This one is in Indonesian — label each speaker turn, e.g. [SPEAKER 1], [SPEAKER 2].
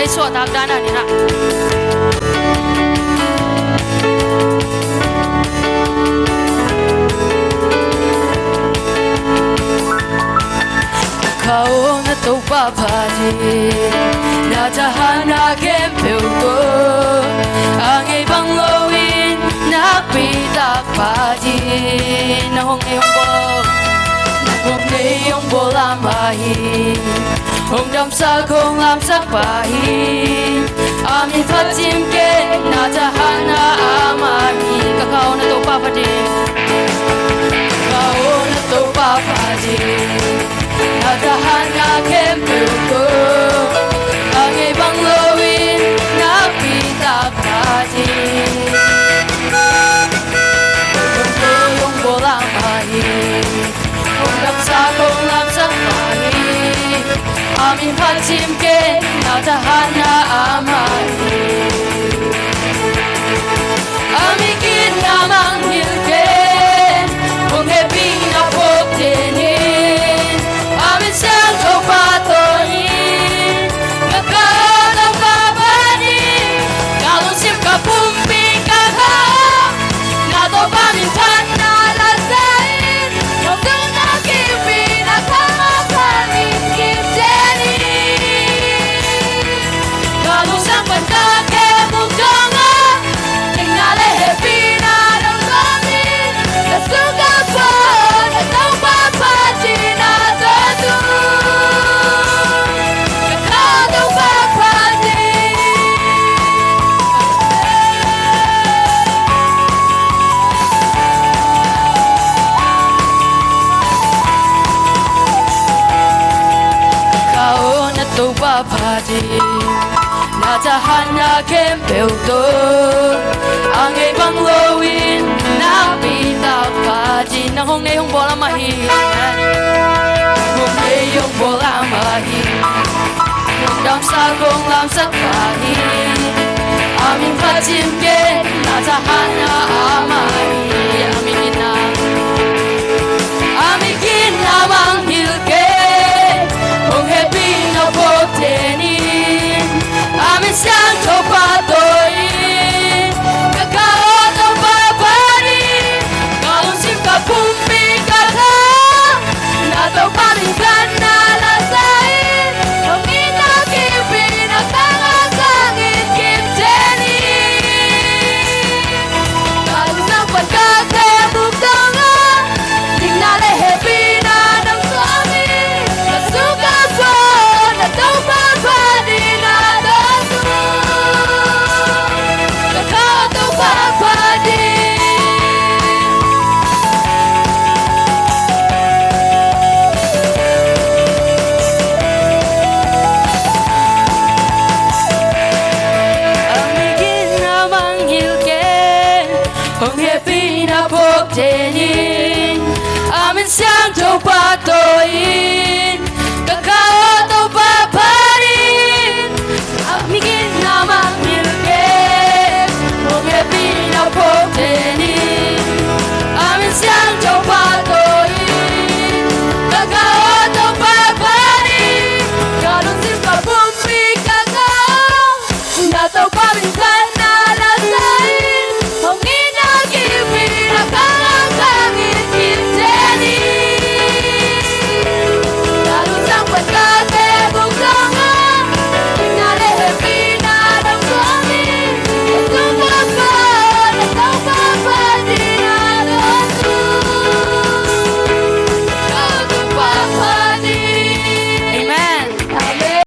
[SPEAKER 1] lấy số tạc đan này nè kau na tu papadi na tahana kempeuto angai bangloin na pita padi na hong hong bo la mai hong dam sa kong lam sak pai ami fatim ke na tahana amai kau na tu papadi kau na tu papadi Natahana kempeuto angai bangloin na pita padi yung bola mai undang sa kong lam sak pai amin fatim ke natahana amai amikin namang hilken kung happy na poktenin amin siyang tupatoin nagkaroon ka ba din kalusip ka pumping ka ha nato pa minsan nalasain huwag kang nakipin at hamapanin kipsenin kalusang pantake mukanga tingale happy na ng samin nasuka pa nataw papatin Padi natahana kempeuto angai bangloin na pita padi na hong nei hong bola mahi hong nei hong bola mahi hong dam sa kong lam sak pai amin fatim ke natahana amai amikin namang hilke hong happy na poktenin amin siyang tupatoin nagkaroon ng papari kalusip ka pumping ka na nataw pa rin ka nalasain huwag inakipin at hangasangin kipsenin kalusang pagkakemuktangan tingale happy na ng samin nasuka pa nataw pa padi na daso nataw pa padi amigin namang hilken hong happy na poktenin amin siyang tupatoin